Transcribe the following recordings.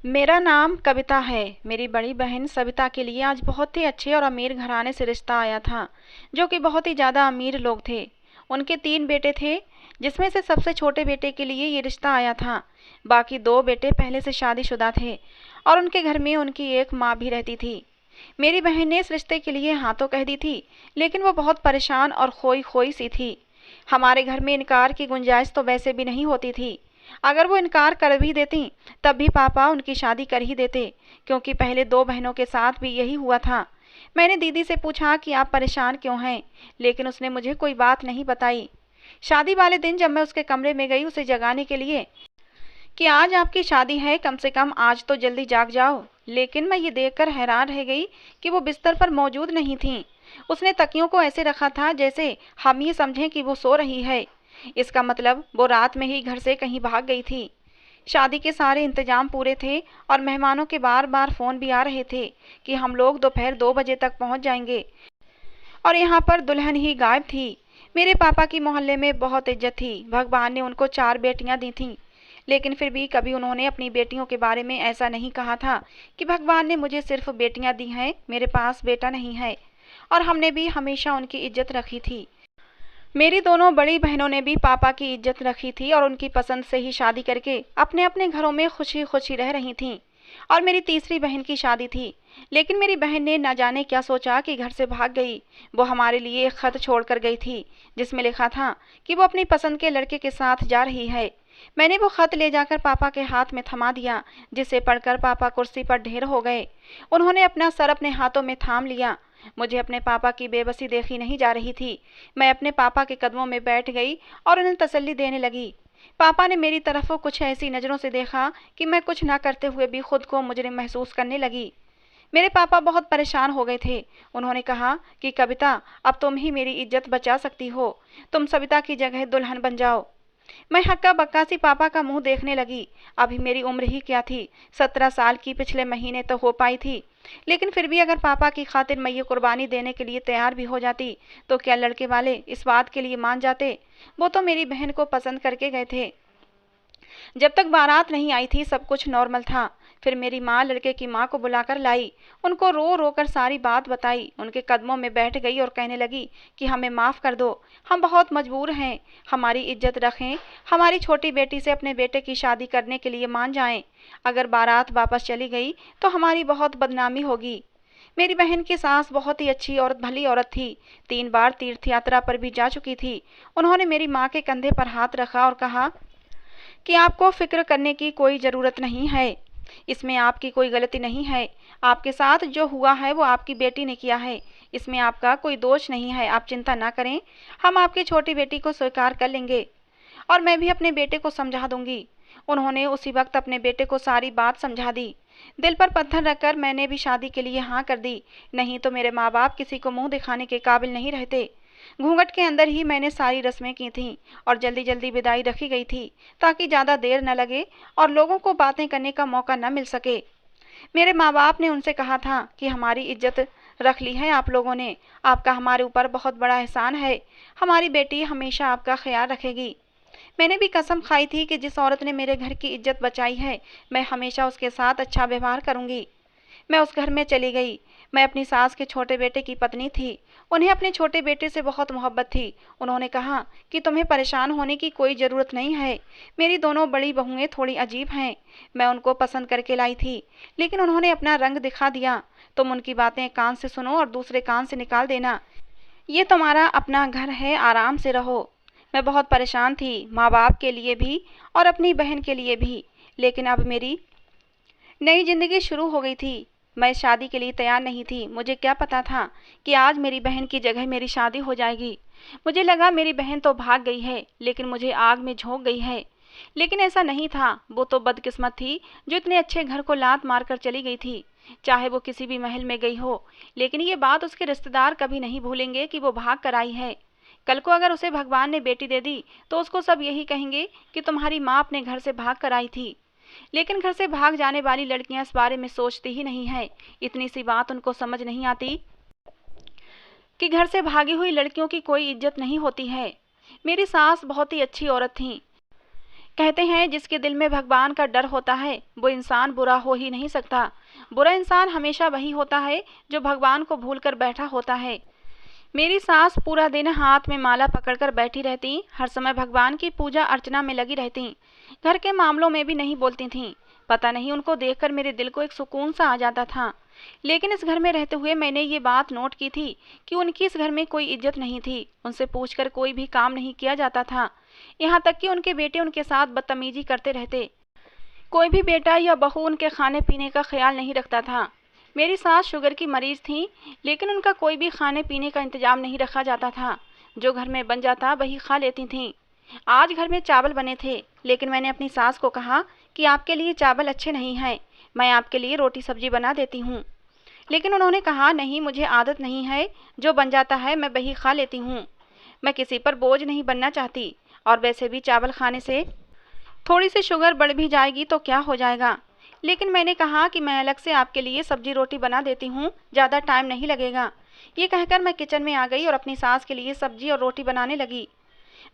मेरा नाम कविता है। मेरी बड़ी बहन सविता के लिए आज बहुत ही अच्छे और अमीर घराने से रिश्ता आया था, जो कि बहुत ही ज़्यादा अमीर लोग थे। उनके 3 बेटे थे, जिसमें से सबसे छोटे बेटे के लिए ये रिश्ता आया था। बाकी 2 बेटे पहले से शादीशुदा थे और उनके घर में उनकी एक माँ भी रहती थी। मेरी बहन ने इस रिश्ते के लिए हाँ तो कह दी थी, लेकिन वो बहुत परेशान और खोई खोई सी थी। हमारे घर में इनकार की गुंजाइश तो वैसे भी नहीं होती थी। अगर वो इनकार कर भी देती, तब भी पापा उनकी शादी कर ही देते, क्योंकि पहले 2 बहनों के साथ भी यही हुआ था। मैंने दीदी से पूछा कि आप परेशान क्यों हैं, लेकिन उसने मुझे कोई बात नहीं बताई। शादी वाले दिन जब मैं उसके कमरे में गई उसे जगाने के लिए कि आज आपकी शादी है, कम से कम आज तो जल्दी जाग जाओ, लेकिन मैं ये देखकर हैरान रह गई कि वो बिस्तर पर मौजूद नहीं थीं। उसने तकियों को ऐसे रखा था जैसे हम ये समझें कि वो सो रही है। इसका मतलब वो रात में ही घर से कहीं भाग गई थी। शादी के सारे इंतजाम पूरे थे और मेहमानों के बार बार फ़ोन भी आ रहे थे कि हम लोग दोपहर 2 बजे तक पहुंच जाएंगे, और यहाँ पर दुल्हन ही गायब थी। मेरे पापा की मोहल्ले में बहुत इज्जत थी। भगवान ने उनको 4 बेटियां दी थीं, लेकिन फिर भी कभी उन्होंने अपनी बेटियों के बारे में ऐसा नहीं कहा था कि भगवान ने मुझे सिर्फ बेटियां दी हैं, मेरे पास बेटा नहीं है। और हमने भी हमेशा उनकी इज्जत रखी थी। मेरी दोनों बड़ी बहनों ने भी पापा की इज्जत रखी थी और उनकी पसंद से ही शादी करके अपने अपने घरों में खुशी खुशी रह रही थीं। और मेरी तीसरी बहन की शादी थी, लेकिन मेरी बहन ने न जाने क्या सोचा कि घर से भाग गई। वो हमारे लिए एक खत छोड़कर गई थी, जिसमें लिखा था कि वो अपनी पसंद के लड़के के साथ जा रही है। मैंने वो खत ले जाकर पापा के हाथ में थमा दिया, जिसे पढ़कर पापा कुर्सी पर ढेर हो गए। उन्होंने अपना सर अपने हाथों में थाम लिया। मुझे अपने पापा की बेबसी देखी नहीं जा रही थी। मैं अपने पापा के कदमों में बैठ गई और उन्हें तसल्ली देने लगी। पापा ने मेरी तरफ कुछ ऐसी नज़रों से देखा कि मैं कुछ ना करते हुए भी खुद को मुजरिम महसूस करने लगी। मेरे पापा बहुत परेशान हो गए थे। उन्होंने कहा कि कविता, अब तुम ही मेरी इज्जत बचा सकती हो। तुम सविता की जगह दुल्हन बन जाओ। मैं हक्का बक्का सी पापा का मुंह देखने लगी। अभी मेरी उम्र ही क्या थी, 17 साल की पिछले महीने तो हो पाई थी। लेकिन फिर भी अगर पापा की खातिर मैं ये कुर्बानी देने के लिए तैयार भी हो जाती, तो क्या लड़के वाले इस बात के लिए मान जाते? वो तो मेरी बहन को पसंद करके गए थे। जब तक बारात नहीं आई थी सब कुछ नॉर्मल था। फिर मेरी माँ लड़के की माँ को बुलाकर लाई, उनको रो रो कर सारी बात बताई, उनके कदमों में बैठ गई और कहने लगी कि हमें माफ़ कर दो, हम बहुत मजबूर हैं, हमारी इज्जत रखें, हमारी छोटी बेटी से अपने बेटे की शादी करने के लिए मान जाएं। अगर बारात वापस चली गई तो हमारी बहुत बदनामी होगी। मेरी बहन की सास बहुत ही अच्छी और भली औरत थी, 3 बार तीर्थ यात्रा पर भी जा चुकी थी। उन्होंने मेरी माँ के कंधे पर हाथ रखा और कहा कि आपको फ़िक्र करने की कोई ज़रूरत नहीं है, इसमें आपकी कोई गलती नहीं है। आपके साथ जो हुआ है वो आपकी बेटी ने किया है, इसमें आपका कोई दोष नहीं है, आप चिंता ना करें, हम आपकी छोटी बेटी को स्वीकार कर लेंगे और मैं भी अपने बेटे को समझा दूंगी। उन्होंने उसी वक्त अपने बेटे को सारी बात समझा दी। दिल पर पत्थर रखकर मैंने भी शादी के लिए हाँ कर दी, नहीं तो मेरे माँ बाप किसी को मुंह दिखाने के काबिल नहीं रहते। घूंघट के अंदर ही मैंने सारी रस्में की थीं और जल्दी जल्दी विदाई रखी गई थी, ताकि ज़्यादा देर न लगे और लोगों को बातें करने का मौका न मिल सके। मेरे माँ बाप ने उनसे कहा था कि हमारी इज्जत रख ली है आप लोगों ने, आपका हमारे ऊपर बहुत बड़ा एहसान है, हमारी बेटी हमेशा आपका ख्याल रखेगी। मैंने भी कसम खाई थी कि जिस औरत ने मेरे घर की इज्जत बचाई है, मैं हमेशा उसके साथ अच्छा व्यवहार करूंगी। मैं उस घर में चली गई। मैं अपनी सास के छोटे बेटे की पत्नी थी। उन्हें अपने छोटे बेटे से बहुत मोहब्बत थी। उन्होंने कहा कि तुम्हें परेशान होने की कोई ज़रूरत नहीं है, मेरी दोनों बड़ी बहुएं थोड़ी अजीब हैं, मैं उनको पसंद करके लाई थी, लेकिन उन्होंने अपना रंग दिखा दिया। तुम उनकी बातें एक कान से सुनो और दूसरे कान से निकाल देना। ये तुम्हारा अपना घर है, आराम से रहो। मैं बहुत परेशान थी, माँ बाप के लिए भी और अपनी बहन के लिए भी, लेकिन अब मेरी नई ज़िंदगी शुरू हो गई थी। मैं शादी के लिए तैयार नहीं थी। मुझे क्या पता था कि आज मेरी बहन की जगह मेरी शादी हो जाएगी। मुझे लगा मेरी बहन तो भाग गई है, लेकिन मुझे आग में झोंक गई है। लेकिन ऐसा नहीं था। वो तो बदकिस्मत थी जो इतने अच्छे घर को लात मारकर चली गई थी। चाहे वो किसी भी महल में गई हो, लेकिन ये बात उसके रिश्तेदार कभी नहीं भूलेंगे कि वो भाग कर आई है। कल को अगर उसे भगवान ने बेटी दे दी, तो उसको सब यही कहेंगे कि तुम्हारी माँ अपने घर से भाग कर आई थी। लेकिन घर से भाग जाने वाली लड़कियां इस बारे में सोचती ही नहीं है। इतनी सी बात उनको समझ नहीं आती कि घर से भागी हुई लड़कियों की कोई इज्जत नहीं होती है। मेरी सास बहुत ही अच्छी औरत थी। कहते हैं जिसके दिल में भगवान का डर होता है वो इंसान बुरा हो ही नहीं सकता। बुरा इंसान हमेशा वही होता है जो भगवान को भूलकर बैठा होता है। मेरी सास पूरा दिन हाथ में माला पकड़कर बैठी रहती, हर समय भगवान की पूजा अर्चना में लगी रहती, घर के मामलों में भी नहीं बोलती थीं। पता नहीं उनको देखकर मेरे दिल को एक सुकून सा आ जाता था। लेकिन इस घर में रहते हुए मैंने ये बात नोट की थी कि उनकी इस घर में कोई इज्जत नहीं थी, उनसे पूछकर कोई भी काम नहीं किया जाता था। यहाँ तक कि उनके बेटे उनके साथ बदतमीजी करते रहते। कोई भी बेटा या बहू उनके खाने पीने का ख्याल नहीं रखता था। मेरी सास शुगर की मरीज थी, लेकिन उनका कोई भी खाने पीने का इंतजाम नहीं रखा जाता था। जो घर में बन जाता वही खा लेती थीं। आज घर में चावल बने थे, लेकिन मैंने अपनी सास को कहा कि आपके लिए चावल अच्छे नहीं हैं, मैं आपके लिए रोटी सब्जी बना देती हूँ। लेकिन उन्होंने कहा नहीं, मुझे आदत नहीं है, जो बन जाता है मैं वही खा लेती हूँ। मैं किसी पर बोझ नहीं बनना चाहती, और वैसे भी चावल खाने से थोड़ी सी शुगर बढ़ भी जाएगी तो क्या हो जाएगा। लेकिन मैंने कहा कि मैं अलग से आपके लिए सब्जी रोटी बना देती हूँ, ज़्यादा टाइम नहीं लगेगा। ये कहकर मैं किचन में आ गई और अपनी सास के लिए सब्जी और रोटी बनाने लगी।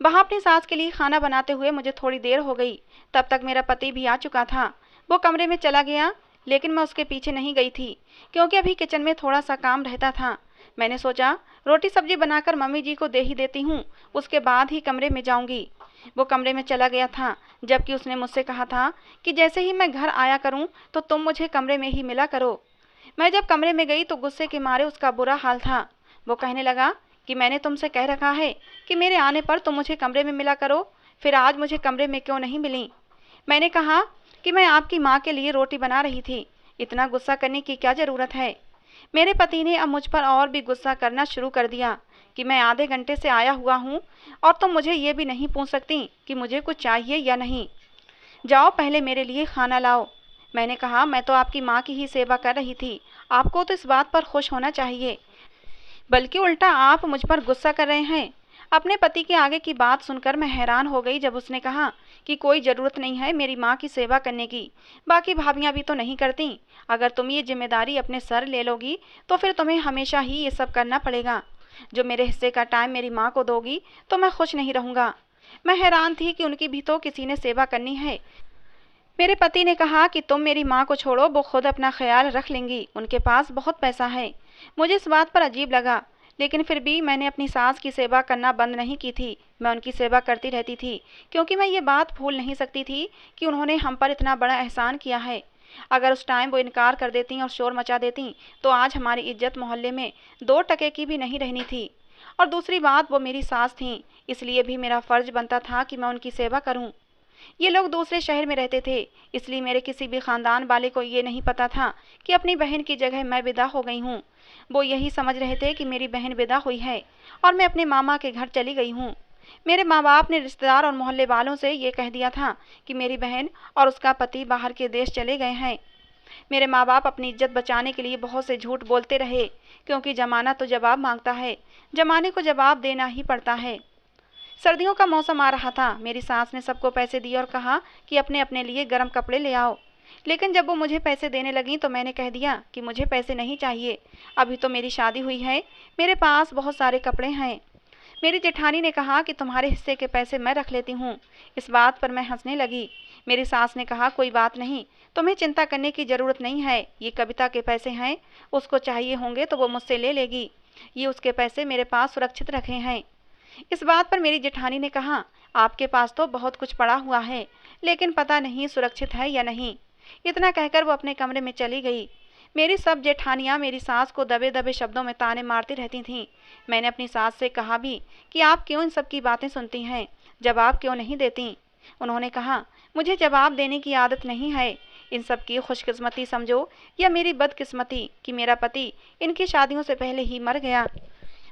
वहाँ अपनी सास के लिए खाना बनाते हुए मुझे थोड़ी देर हो गई। तब तक मेरा पति भी आ चुका था। वो कमरे में चला गया, लेकिन मैं उसके पीछे नहीं गई थी, क्योंकि अभी किचन में थोड़ा सा काम रहता था। मैंने सोचा रोटी सब्जी बनाकर मम्मी जी को दे ही देती हूँ, उसके बाद ही कमरे में जाऊँगी। वो कमरे में चला गया था, जबकि उसने मुझसे कहा था कि जैसे ही मैं घर आया करूँ तो तुम मुझे कमरे में ही मिला करो। मैं जब कमरे में गई तो गुस्से के मारे उसका बुरा हाल था। वो कहने लगा कि मैंने तुमसे कह रखा है कि मेरे आने पर तुम मुझे कमरे में मिला करो, फिर आज मुझे कमरे में क्यों नहीं मिली। मैंने कहा कि मैं आपकी माँ के लिए रोटी बना रही थी, इतना गुस्सा करने की क्या ज़रूरत है। मेरे पति ने अब मुझ पर और भी गुस्सा करना शुरू कर दिया कि मैं आधे घंटे से आया हुआ हूँ और तुम मुझे ये भी नहीं पूछ सकती कि मुझे कुछ चाहिए या नहीं। जाओ पहले मेरे लिए खाना लाओ। मैंने कहा मैं तो आपकी माँ की ही सेवा कर रही थी, आपको तो इस बात पर खुश होना चाहिए, बल्कि उल्टा आप मुझ पर गुस्सा कर रहे हैं। अपने पति के आगे की बात सुनकर मैं हैरान हो गई जब उसने कहा कि कोई ज़रूरत नहीं है मेरी माँ की सेवा करने की, बाकी भाभियाँ भी तो नहीं करती। अगर तुम ये जिम्मेदारी अपने सर ले लोगी तो फिर तुम्हें हमेशा ही ये सब करना पड़ेगा। जो मेरे हिस्से का टाइम मेरी माँ को दोगी तो मैं खुश नहीं रहूँगा। मैं हैरान थी कि उनकी भी तो किसी ने सेवा करनी है। मेरे पति ने कहा कि तुम मेरी माँ को छोड़ो, वो खुद अपना ख्याल रख लेंगी, उनके पास बहुत पैसा है। मुझे इस बात पर अजीब लगा, लेकिन फिर भी मैंने अपनी सास की सेवा करना बंद नहीं की थी। मैं उनकी सेवा करती रहती थी, क्योंकि मैं ये बात भूल नहीं सकती थी कि उन्होंने हम पर इतना बड़ा एहसान किया है। अगर उस टाइम वो इनकार कर देती और शोर मचा देती तो आज हमारी इज्जत मोहल्ले में 2 टके की भी नहीं रहनी थी। और दूसरी बात, वो मेरी सास थीं, इसलिए भी मेरा फ़र्ज़ बनता था कि मैं उनकी सेवा करूं। ये लोग दूसरे शहर में रहते थे, इसलिए मेरे किसी भी ख़ानदान वाले को ये नहीं पता था कि अपनी बहन की जगह मैं विदा हो गई हूँ। वो यही समझ रहे थे कि मेरी बहन विदा हुई है और मैं अपने मामा के घर चली गई हूँ। मेरे माँ बाप ने रिश्तेदार और मोहल्ले वालों से ये कह दिया था कि मेरी बहन और उसका पति बाहर के देश चले गए हैं। मेरे माँ बाप अपनी इज्जत बचाने के लिए बहुत से झूठ बोलते रहे, क्योंकि ज़माना तो जवाब मांगता है, ज़माने को जवाब देना ही पड़ता है। सर्दियों का मौसम आ रहा था। मेरी सास ने सबको पैसे दिए और कहा कि अपने अपने लिए गर्म कपड़े ले आओ। लेकिन जब वो मुझे पैसे देने लगी तो मैंने कह दिया कि मुझे पैसे नहीं चाहिए, अभी तो मेरी शादी हुई है, मेरे पास बहुत सारे कपड़े हैं। मेरी जेठानी ने कहा कि तुम्हारे हिस्से के पैसे मैं रख लेती हूँ। इस बात पर मैं हंसने लगी। मेरी सास ने कहा कोई बात नहीं, तुम्हें चिंता करने की ज़रूरत नहीं है, ये कविता के पैसे हैं, उसको चाहिए होंगे तो वो मुझसे ले लेगी, ये उसके पैसे मेरे पास सुरक्षित रखे हैं। इस बात पर मेरी जेठानी ने कहा आपके पास तो बहुत कुछ पड़ा हुआ है, लेकिन पता नहीं सुरक्षित है या नहीं। इतना कहकर वो अपने कमरे में चली गई। मेरी सब जेठानियाँ मेरी सास को दबे दबे शब्दों में ताने मारती रहती थीं। मैंने अपनी सास से कहा भी कि आप क्यों इन सब की बातें सुनती हैं, जवाब क्यों नहीं देती। उन्होंने कहा मुझे जवाब देने की आदत नहीं है, इन सब की खुशकिस्मती समझो या मेरी बदकिस्मती कि मेरा पति इनकी शादियों से पहले ही मर गया।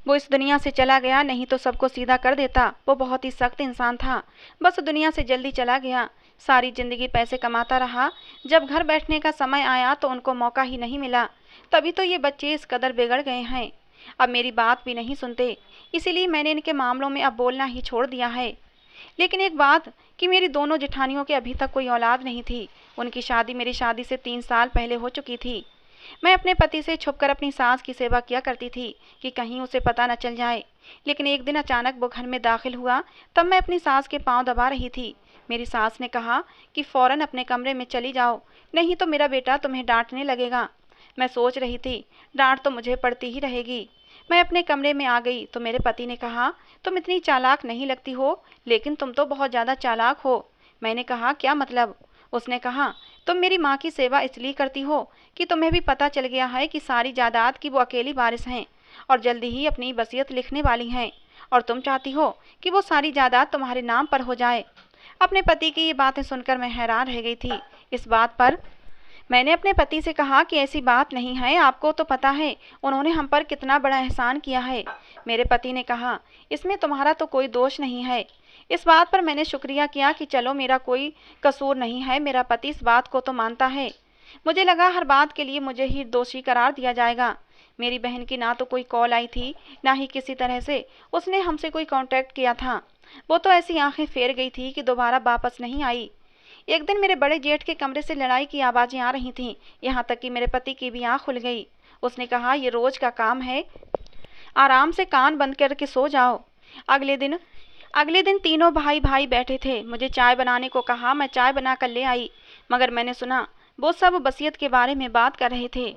वो इस दुनिया से चला गया, नहीं तो सबको सीधा कर देता। वो बहुत ही सख्त इंसान था, बस दुनिया से जल्दी चला गया। सारी ज़िंदगी पैसे कमाता रहा, जब घर बैठने का समय आया तो उनको मौका ही नहीं मिला। तभी तो ये बच्चे इस कदर बिगड़ गए हैं, अब मेरी बात भी नहीं सुनते, इसीलिए मैंने इनके मामलों में अब बोलना ही छोड़ दिया है। लेकिन एक बात कि मेरी दोनों जेठानियों के अभी तक कोई औलाद नहीं थी। उनकी शादी मेरी शादी से 3 साल पहले हो चुकी थी। मैं अपने पति से छुपकर अपनी सास की सेवा किया करती थी कि कहीं उसे पता न चल जाए। लेकिन एक दिन अचानक वो घर में दाखिल हुआ, तब मैं अपनी सास के पांव दबा रही थी। मेरी सास ने कहा कि फ़ौरन अपने कमरे में चली जाओ, नहीं तो मेरा बेटा तुम्हें डांटने लगेगा। मैं सोच रही थी, डांट तो मुझे पड़ती ही रहेगी। मैं अपने कमरे में आ गई तो मेरे पति ने कहा, तुम इतनी चालाक नहीं लगती हो, लेकिन तुम तो बहुत ज़्यादा चालाक हो। मैंने कहा, क्या मतलब? उसने कहा, तुम मेरी माँ की सेवा इसलिए करती हो कि तुम्हें भी पता चल गया है कि सारी जायदाद की वो अकेली वारिस हैं और जल्दी ही अपनी वसीयत लिखने वाली हैं, और तुम चाहती हो कि वो सारी जायदाद तुम्हारे नाम पर हो जाए। अपने पति की ये बातें सुनकर मैं हैरान रह गई थी। इस बात पर मैंने अपने पति से कहा कि ऐसी बात नहीं है, आपको तो पता है उन्होंने हम पर कितना बड़ा एहसान किया है। मेरे पति ने कहा, इसमें तुम्हारा तो कोई दोष नहीं है। इस बात पर मैंने शुक्रिया किया कि चलो मेरा कोई कसूर नहीं है, मेरा पति इस बात को तो मानता है। मुझे लगा हर बात के लिए मुझे ही दोषी करार दिया जाएगा। मेरी बहन की ना तो कोई कॉल आई थी, ना ही किसी तरह से उसने हमसे कोई कांटेक्ट किया था। वो तो ऐसी आंखें फेर गई थी कि दोबारा वापस नहीं आई। एक दिन मेरे बड़े जेठ के कमरे से लड़ाई की आवाज़ें आ रही थीं, यहाँ तक कि मेरे पति की भी आँख खुल गई। उसने कहा, ये रोज़ का काम है, आराम से कान बंद करके सो जाओ। अगले दिन तीनों भाई भाई बैठे थे। मुझे चाय बनाने को कहा, मैं चाय बना कर ले आई, मगर मैंने सुना वो सब वसीयत के बारे में बात कर रहे थे।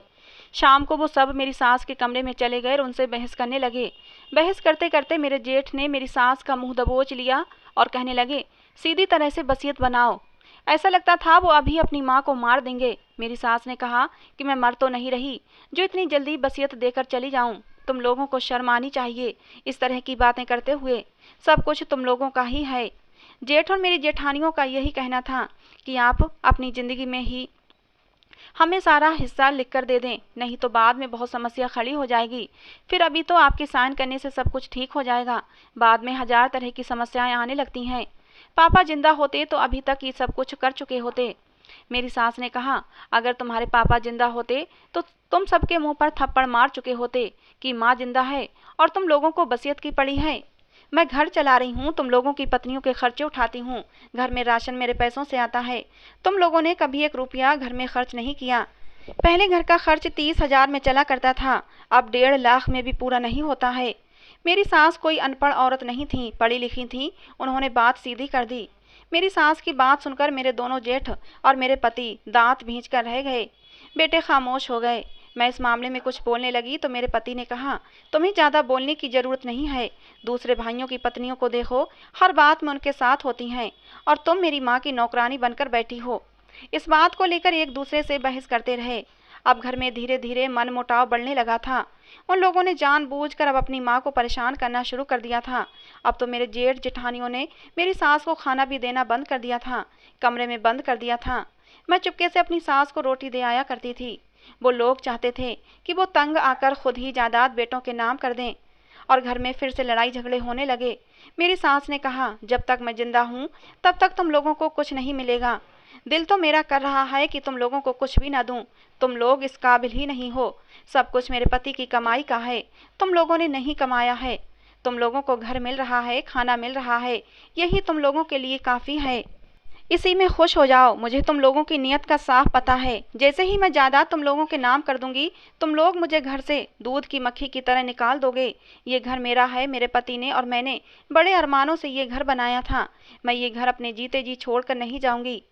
शाम को वो सब मेरी सास के कमरे में चले गए और उनसे बहस करने लगे। बहस करते करते मेरे जेठ ने मेरी सास का मुंह दबोच लिया और कहने लगे, सीधी तरह से वसीयत बनाओ। ऐसा लगता था वो अभी अपनी माँ को मार देंगे। मेरी सास ने कहा कि मैं मर तो नहीं रही जो इतनी जल्दी वसीयत देकर चली जाऊं। तुम लोगों को शर्म आनी चाहिए इस तरह की बातें करते हुए। सब कुछ तुम लोगों का ही है। जेठ और मेरी जेठानियों का यही कहना था कि आप अपनी ज़िंदगी में ही हमें सारा हिस्सा लिख कर दे दें, नहीं तो बाद में बहुत समस्या खड़ी हो जाएगी। फिर अभी तो आपके साइन करने से सब कुछ ठीक हो जाएगा, बाद में हजार तरह की समस्याएं आने लगती हैं। पापा जिंदा होते तो अभी तक ये सब कुछ कर चुके होते। मेरी सास ने कहा, अगर तुम्हारे पापा जिंदा होते तो तुम सबके मुंह पर थप्पड़ मार चुके होते कि माँ जिंदा है और तुम लोगों को वसीयत की पड़ी है। मैं घर चला रही हूँ, तुम लोगों की पत्नियों के खर्चे उठाती हूँ, घर में राशन मेरे पैसों से आता है। तुम लोगों ने कभी एक रुपया घर में खर्च नहीं किया। पहले घर का खर्च 30,000 में चला करता था, अब 1.5 लाख में भी पूरा नहीं होता है। मेरी सास कोई अनपढ़ औरत नहीं थी, पढ़ी लिखी थी। उन्होंने बात सीधी कर दी। मेरी सास की बात सुनकर मेरे दोनों जेठ और मेरे पति दांत भींच कर रह गए। बेटे खामोश हो गए। मैं इस मामले में कुछ बोलने लगी तो मेरे पति ने कहा, तुम्हें ज़्यादा बोलने की ज़रूरत नहीं है। दूसरे भाइयों की पत्नियों को देखो, हर बात में उनके साथ होती हैं और तुम मेरी माँ की नौकरानी बनकर बैठी हो। इस बात को लेकर एक दूसरे से बहस करते रहे। अब घर में धीरे धीरे मनमुटाव बढ़ने लगा था। उन लोगों ने जानबूझकर अब अपनी माँ को परेशान करना शुरू कर दिया था। अब तो मेरे जेठ जेठानियों ने मेरी सास को खाना भी देना बंद कर दिया था, कमरे में बंद कर दिया था। मैं चुपके से अपनी सास को रोटी दे आया करती थी। वो लोग चाहते थे कि वो तंग आकर खुद ही जायदाद बेटों के नाम कर दें और घर में फिर से लड़ाई झगड़े होने लगे। मेरी सास ने कहा, जब तक मैं जिंदा हूँ तब तक तुम लोगों को कुछ नहीं मिलेगा। दिल तो मेरा कर रहा है कि तुम लोगों को कुछ भी ना दूं। तुम लोग इस काबिल ही नहीं हो। सब कुछ मेरे पति की कमाई का है, तुम लोगों ने नहीं कमाया है। तुम लोगों को घर मिल रहा है, खाना मिल रहा है, यही तुम लोगों के लिए काफ़ी है। इसी में खुश हो जाओ। मुझे तुम लोगों की नीयत का साफ पता है। जैसे ही मैं जायदाद तुम लोगों के नाम कर दूंगी, तुम लोग मुझे घर से दूध की मक्खी की तरह निकाल दोगे। ये घर मेरा है। मेरे पति ने और मैंने बड़े अरमानों से ये घर बनाया था। मैं ये घर अपने जीते जी छोड़कर नहीं जाऊंगी।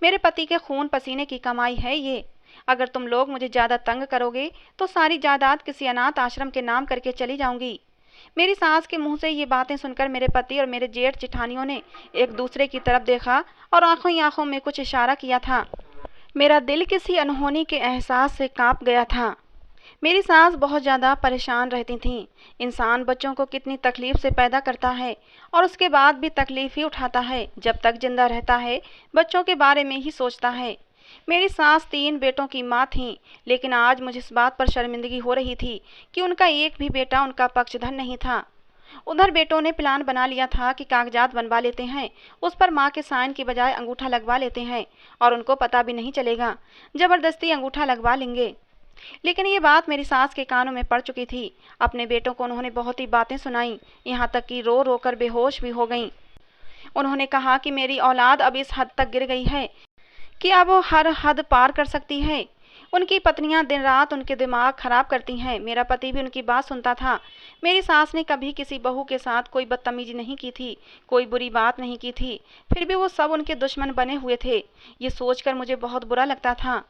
मेरे पति के खून पसीने की कमाई है ये। अगर तुम लोग मुझे ज़्यादा तंग करोगे तो सारी जायदाद किसी अनाथ आश्रम के नाम करके चली जाऊंगी। मेरी सास के मुंह से ये बातें सुनकर मेरे पति और मेरे जेठ जेठानियों ने एक दूसरे की तरफ देखा और आंखों ही आंखों में कुछ इशारा किया था। मेरा दिल किसी अनहोनी के एहसास से कांप गया था। मेरी सास बहुत ज़्यादा परेशान रहती थीं। इंसान बच्चों को कितनी तकलीफ़ से पैदा करता है और उसके बाद भी तकलीफ़ ही उठाता है। जब तक जिंदा रहता है बच्चों के बारे में ही सोचता है। मेरी सास 3 बेटों की माँ थीं, लेकिन आज मुझे इस बात पर शर्मिंदगी हो रही थी कि उनका एक भी बेटा उनका पक्षधर नहीं था। उधर बेटों ने प्लान बना लिया था कि कागजात बनवा लेते हैं, उस पर माँ के साइन की बजाय अंगूठा लगवा लेते हैं और उनको पता भी नहीं चलेगा। ज़बरदस्ती अंगूठा लगवा लेंगे। लेकिन ये बात मेरी सास के कानों में पड़ चुकी थी। अपने बेटों को उन्होंने बहुत ही बातें सुनाई, यहाँ तक कि रो रो कर बेहोश भी हो गईं। उन्होंने कहा कि मेरी औलाद अब इस हद तक गिर गई है कि अब वो हर हद पार कर सकती है। उनकी पत्नियां दिन रात उनके दिमाग खराब करती हैं। मेरा पति भी उनकी बात सुनता था। मेरी सास ने कभी किसी बहू के साथ कोई बदतमीजी नहीं की थी, कोई बुरी बात नहीं की थी, फिर भी वो सब उनके दुश्मन बने हुए थे। ये सोचकर मुझे बहुत बुरा लगता था।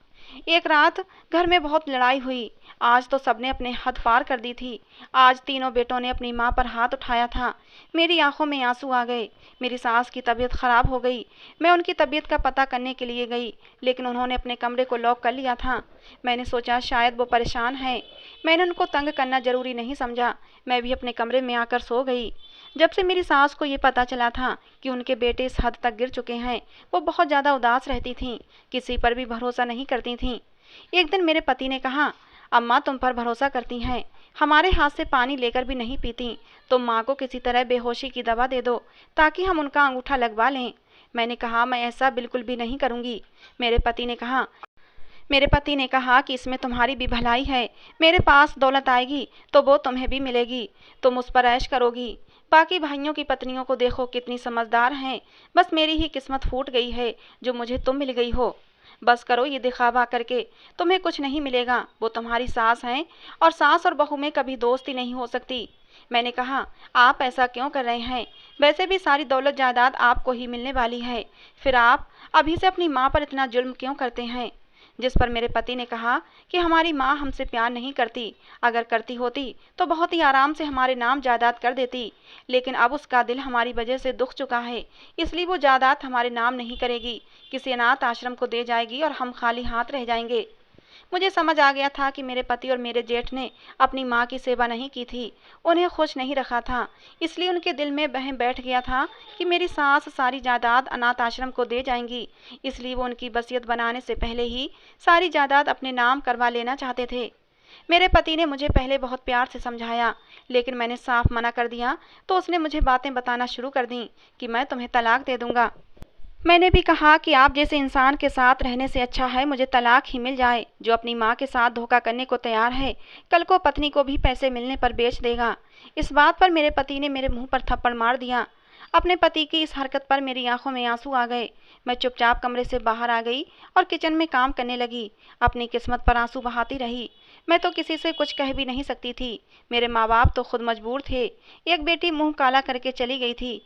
एक रात घर में बहुत लड़ाई हुई। आज तो सबने अपने हद पार कर दी थी। आज तीनों बेटों ने अपनी माँ पर हाथ उठाया था। मेरी आंखों में आंसू आ गए। मेरी सास की तबीयत खराब हो गई। मैं उनकी तबीयत का पता करने के लिए गई, लेकिन उन्होंने अपने कमरे को लॉक कर लिया था। मैंने सोचा शायद वो परेशान हैं। मैंने उनको तंग करना जरूरी नहीं समझा। मैं भी अपने कमरे में आकर सो गई। जब से मेरी सास को ये पता चला था कि उनके बेटे इस हद तक गिर चुके हैं, वो बहुत ज़्यादा उदास रहती थीं, किसी पर भी भरोसा नहीं करती थीं। एक दिन मेरे पति ने कहा, अम्मा तुम पर भरोसा करती हैं, हमारे हाथ से पानी लेकर भी नहीं पीती। तुम माँ को किसी तरह बेहोशी की दवा दे दो ताकि हम उनका अंगूठा लगवा लें। मैंने कहा मैं ऐसा बिल्कुल भी नहीं करूँगी। मेरे पति ने कहा कि इसमें तुम्हारी भी भलाई है। मेरे पास दौलत आएगी तो वो तुम्हें भी मिलेगी, तुम उस पर ऐश करोगी। बाकी भाइयों की पत्नियों को देखो कितनी समझदार हैं। बस मेरी ही किस्मत फूट गई है जो मुझे तुम मिल गई हो। बस करो ये दिखावा करके, तुम्हें कुछ नहीं मिलेगा। वो तुम्हारी सास हैं और सास और बहू में कभी दोस्ती नहीं हो सकती। मैंने कहा आप ऐसा क्यों कर रहे हैं? वैसे भी सारी दौलत जायदाद आपको ही मिलने वाली है, फिर आप अभी से अपनी माँ पर इतना जुल्म क्यों करते हैं? जिस पर मेरे पति ने कहा कि हमारी माँ हमसे प्यार नहीं करती, अगर करती होती तो बहुत ही आराम से हमारे नाम जायदाद कर देती, लेकिन अब उसका दिल हमारी वजह से दुख चुका है, इसलिए वो जायदाद हमारे नाम नहीं करेगी, किसी अनाथ आश्रम को दे जाएगी और हम खाली हाथ रह जाएंगे। मुझे समझ आ गया था कि मेरे पति और मेरे जेठ ने अपनी माँ की सेवा नहीं की थी, उन्हें खुश नहीं रखा था, इसलिए उनके दिल में वहम बैठ गया था कि मेरी सास सारी जायदाद अनाथ आश्रम को दे जाएंगी, इसलिए वो उनकी वसीयत बनाने से पहले ही सारी जायदाद अपने नाम करवा लेना चाहते थे। मेरे पति ने मुझे पहले बहुत प्यार से समझाया, लेकिन मैंने साफ मना कर दिया तो उसने मुझे बातें बताना शुरू कर दी कि मैं तुम्हें तलाक दे दूंगा। मैंने भी कहा कि आप जैसे इंसान के साथ रहने से अच्छा है मुझे तलाक ही मिल जाए। जो अपनी माँ के साथ धोखा करने को तैयार है, कल को पत्नी को भी पैसे मिलने पर बेच देगा। इस बात पर मेरे पति ने मेरे मुंह पर थप्पड़ मार दिया। अपने पति की इस हरकत पर मेरी आंखों में आंसू आ गए। मैं चुपचाप कमरे से बाहर आ गई और किचन में काम करने लगी, अपनी किस्मत पर आंसू बहाती रही। मैं तो किसी से कुछ कह भी नहीं सकती थी। मेरे माँ बाप तो खुद मजबूर थे। एक बेटी मुंह काला करके चली गई थी,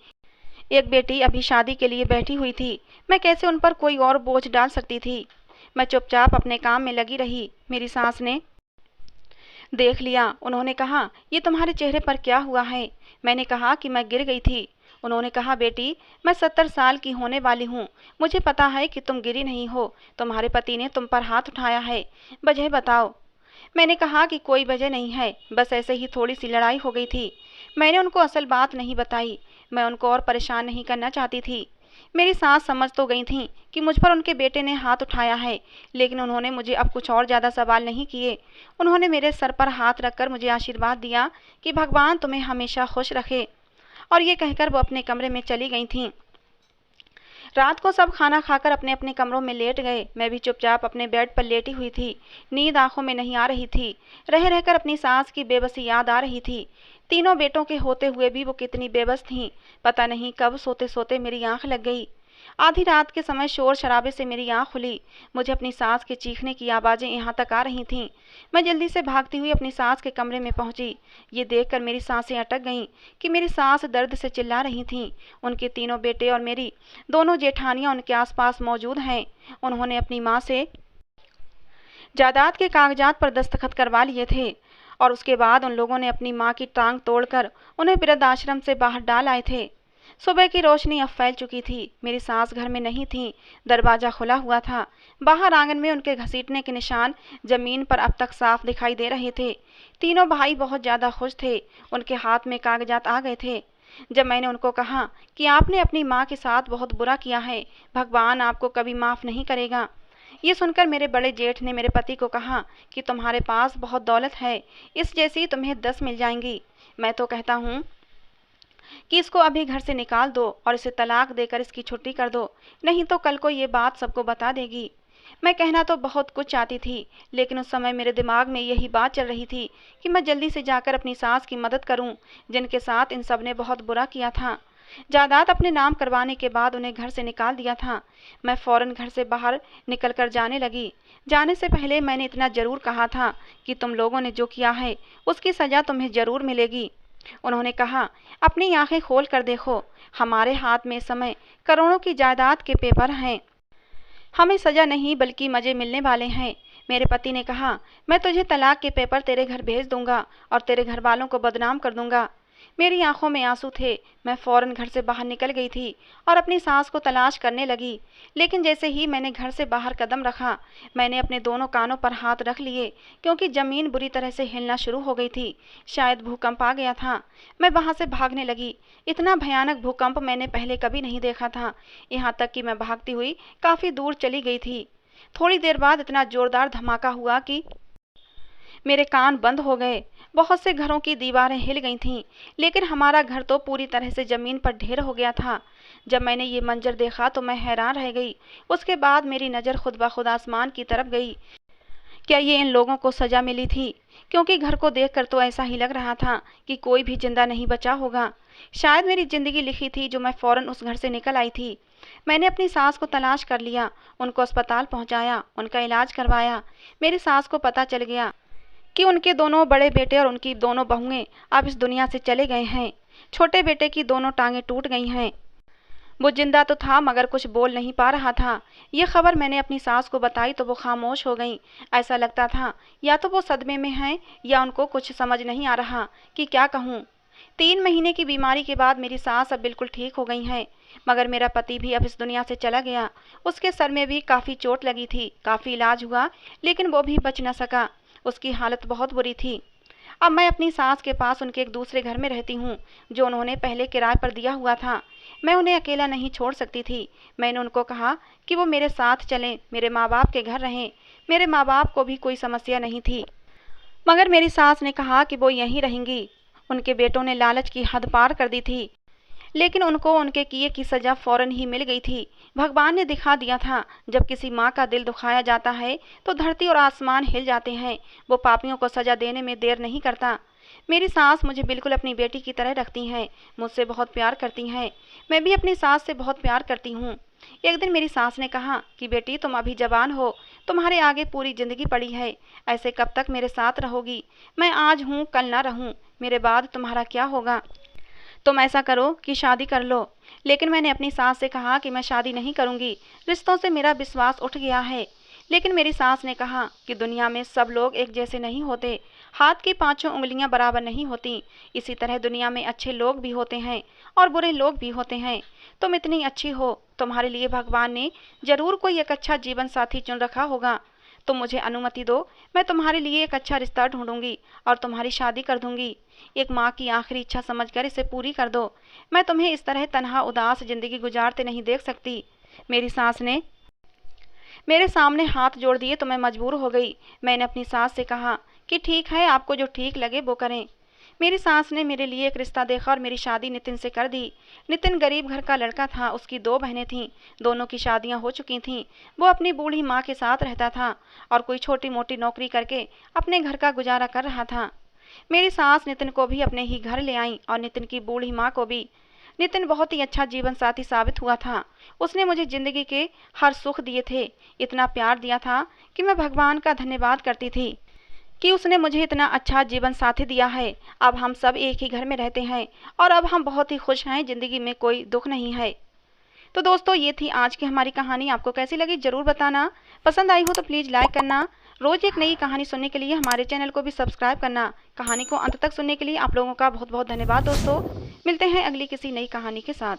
एक बेटी अभी शादी के लिए बैठी हुई थी। मैं कैसे उन पर कोई और बोझ डाल सकती थी? मैं चुपचाप अपने काम में लगी रही। मेरी सास ने देख लिया। उन्होंने कहा ये तुम्हारे चेहरे पर क्या हुआ है? मैंने कहा कि मैं गिर गई थी। उन्होंने कहा बेटी मैं 70 साल की होने वाली हूँ, मुझे पता है कि तुम गिरी नहीं हो, तुम्हारे पति ने तुम पर हाथ उठाया है, वजह बताओ। मैंने कहा कि कोई वजह नहीं है, बस ऐसे ही थोड़ी सी लड़ाई हो गई थी। मैंने उनको असल बात नहीं बताई, मैं उनको और परेशान नहीं करना चाहती थी। मेरी सास समझ तो गई थी कि मुझ पर उनके बेटे ने हाथ उठाया है, लेकिन उन्होंने मुझे अब कुछ और ज़्यादा सवाल नहीं किए। उन्होंने मेरे सर पर हाथ रखकर मुझे आशीर्वाद दिया कि भगवान तुम्हें हमेशा खुश रखे, और ये कहकर वो अपने कमरे में चली गई थीं। रात को सब खाना खाकर अपने अपने कमरों में लेट गए। मैं भी चुपचाप अपने बेड पर लेटी हुई थी। नींद आंखों में नहीं आ रही थी। रह रहकर अपनी सास की बेबसी याद आ रही थी। तीनों बेटों के होते हुए भी वो कितनी बेबस थीं। पता नहीं कब सोते सोते मेरी आंख लग गई। आधी रात के समय शोर शराबे से मेरी आंख खुली। मुझे अपनी सास के चीखने की आवाज़ें यहाँ तक आ रही थीं। मैं जल्दी से भागती हुई अपनी सास के कमरे में पहुंची। ये देखकर मेरी सांसें अटक गईं कि मेरी सास दर्द से चिल्ला रही थीं। उनके तीनों बेटे और मेरी दोनों जेठानियां उनके आसपास मौजूद हैं। उन्होंने अपनी माँ से जायदाद के कागजात पर दस्तखत करवा लिए थे और उसके बाद उन लोगों ने अपनी माँ की टांग तोड़कर उन्हें वृद्धाश्रम से बाहर डाल आए थे। सुबह की रोशनी अब फैल चुकी थी। मेरी सास घर में नहीं थी। दरवाज़ा खुला हुआ था। बाहर आंगन में उनके घसीटने के निशान जमीन पर अब तक साफ दिखाई दे रहे थे। तीनों भाई बहुत ज़्यादा खुश थे। उनके हाथ में कागजात आ गए थे। जब मैंने उनको कहा कि आपने अपनी माँ के साथ बहुत बुरा किया है, भगवान आपको कभी माफ़ नहीं करेगा, ये सुनकर मेरे बड़े जेठ ने मेरे पति को कहा कि तुम्हारे पास बहुत दौलत है, इस जैसी तुम्हें 10 मिल जाएंगी। मैं तो कहता हूँ कि इसको अभी घर से निकाल दो और इसे तलाक देकर इसकी छुट्टी कर दो, नहीं तो कल को ये बात सबको बता देगी। मैं कहना तो बहुत कुछ चाहती थी, लेकिन उस समय मेरे दिमाग में यही बात चल रही थी कि मैं जल्दी से जाकर अपनी सास की मदद करूं, जिनके साथ इन सब ने बहुत बुरा किया था। जायदाद अपने नाम करवाने के बाद उन्हें घर से निकाल दिया था। मैं फौरन घर से बाहर निकल कर जाने लगी। जाने से पहले मैंने इतना ज़रूर कहा था कि तुम लोगों ने जो किया है उसकी सज़ा तुम्हें ज़रूर मिलेगी। उन्होंने कहा, अपनी आंखें खोल कर देखो, हमारे हाथ में इस समय करोड़ों की जायदाद के पेपर हैं। हमें सज़ा नहीं बल्कि मज़े मिलने वाले हैं। मेरे पति ने कहा, मैं तुझे तलाक के पेपर तेरे घर भेज दूंगा और तेरे घर वालों को बदनाम कर दूंगा। मेरी आंखों में आंसू थे। मैं फौरन घर से बाहर निकल गई थी और अपनी सास को तलाश करने लगी। लेकिन जैसे ही मैंने घर से बाहर कदम रखा, मैंने अपने दोनों कानों पर हाथ रख लिए क्योंकि ज़मीन बुरी तरह से हिलना शुरू हो गई थी। शायद भूकंप आ गया था। मैं वहाँ से भागने लगी। इतना भयानक भूकंप मैंने पहले कभी नहीं देखा था। यहाँ तक कि मैं भागती हुई काफ़ी दूर चली गई थी। थोड़ी देर बाद इतना ज़ोरदार धमाका हुआ कि मेरे कान बंद हो गए। बहुत से घरों की दीवारें हिल गई थीं, लेकिन हमारा घर तो पूरी तरह से ज़मीन पर ढेर हो गया था। जब मैंने ये मंजर देखा तो मैं हैरान रह गई। उसके बाद मेरी नज़र खुद ब खुद आसमान की तरफ गई। क्या ये इन लोगों को सज़ा मिली थी? क्योंकि घर को देखकर तो ऐसा ही लग रहा था कि कोई भी जिंदा नहीं बचा होगा। शायद मेरी ज़िंदगी लिखी थी जो मैं फ़ौरन उस घर से निकल आई थी। मैंने अपनी सास को तलाश कर लिया, उनको अस्पताल पहुंचाया, उनका इलाज करवाया। मेरी सास को पता चल गया कि उनके दोनों बड़े बेटे और उनकी दोनों बहुएं अब इस दुनिया से चले गए हैं। छोटे बेटे की दोनों टांगें टूट गई हैं। वो जिंदा तो था मगर कुछ बोल नहीं पा रहा था। ये खबर मैंने अपनी सास को बताई तो वो खामोश हो गई। ऐसा लगता था या तो वो सदमे में हैं या उनको कुछ समझ नहीं आ रहा कि क्या कहूँ। 3 महीने की बीमारी के बाद मेरी सास अब बिल्कुल ठीक हो गई हैं, मगर मेरा पति भी अब इस दुनिया से चला गया। उसके सर में भी काफ़ी चोट लगी थी, काफ़ी इलाज हुआ, लेकिन वो भी बच न सका। उसकी हालत बहुत बुरी थी। अब मैं अपनी सास के पास उनके एक दूसरे घर में रहती हूँ जो उन्होंने पहले किराए पर दिया हुआ था। मैं उन्हें अकेला नहीं छोड़ सकती थी। मैंने उनको कहा कि वो मेरे साथ चलें, मेरे माँ बाप के घर रहें। मेरे माँ बाप को भी कोई समस्या नहीं थी, मगर मेरी सास ने कहा कि वो यहीं रहेंगी। उनके बेटों ने लालच की हद पार कर दी थी, लेकिन उनको उनके किए की सज़ा फ़ौरन ही मिल गई थी। भगवान ने दिखा दिया था, जब किसी माँ का दिल दुखाया जाता है तो धरती और आसमान हिल जाते हैं। वो पापियों को सज़ा देने में देर नहीं करता। मेरी सास मुझे बिल्कुल अपनी बेटी की तरह रखती हैं, मुझसे बहुत प्यार करती हैं। मैं भी अपनी सास से बहुत प्यार करती हूँ। एक दिन मेरी सास ने कहा कि बेटी, तुम अभी जवान हो, तुम्हारे आगे पूरी ज़िंदगी पड़ी है। ऐसे कब तक मेरे साथ रहोगी? मैं आज हूँ कल ना रहूँ, मेरे बाद तुम्हारा क्या होगा? तुम ऐसा करो कि शादी कर लो। लेकिन मैंने अपनी सास से कहा कि मैं शादी नहीं करूंगी, रिश्तों से मेरा विश्वास उठ गया है। लेकिन मेरी सास ने कहा कि दुनिया में सब लोग एक जैसे नहीं होते, हाथ की 5 उंगलियां बराबर नहीं होती। इसी तरह दुनिया में अच्छे लोग भी होते हैं और बुरे लोग भी होते हैं। तुम इतनी अच्छी हो, तुम्हारे लिए भगवान ने जरूर कोई एक अच्छा जीवन साथी चुन रखा होगा। तुम मुझे अनुमति दो, मैं तुम्हारे लिए एक अच्छा रिश्ता ढूंढूंगी और तुम्हारी शादी कर दूंगी। एक माँ की आखिरी इच्छा समझकर इसे पूरी कर दो। मैं तुम्हें इस तरह तनहा उदास जिंदगी गुजारते नहीं देख सकती। मेरी सास ने मेरे सामने हाथ जोड़ दिए तो मैं मजबूर हो गई। मैंने अपनी सास से कहा कि ठीक है, आपको जो ठीक लगे वो करें। मेरी सास ने मेरे लिए एक रिश्ता देखा और मेरी शादी नितिन से कर दी। नितिन गरीब घर का लड़का था, उसकी 2 बहनें थीं, दोनों की शादियां हो चुकी थीं। वो अपनी बूढ़ी माँ के साथ रहता था और कोई छोटी मोटी नौकरी करके अपने घर का गुजारा कर रहा था। मेरी सास नितिन को भी अपने ही घर ले आई और नितिन की बूढ़ी माँ को भी। नितिन बहुत ही अच्छा जीवन साथी साबित हुआ था। उसने मुझे जिंदगी के हर सुख दिए थे, इतना प्यार दिया था कि मैं भगवान का धन्यवाद करती थी कि उसने मुझे इतना अच्छा जीवन साथी दिया है। अब हम सब एक ही घर में रहते हैं और अब हम बहुत ही खुश हैं, जिंदगी में कोई दुख नहीं है। तो दोस्तों, ये थी आज की हमारी कहानी। आपको कैसी लगी ज़रूर बताना। पसंद आई हो तो प्लीज़ लाइक करना। रोज़ एक नई कहानी सुनने के लिए हमारे चैनल को भी सब्सक्राइब करना। कहानी को अंत तक सुनने के लिए आप लोगों का बहुत बहुत धन्यवाद दोस्तों। मिलते हैं अगली किसी नई कहानी के साथ।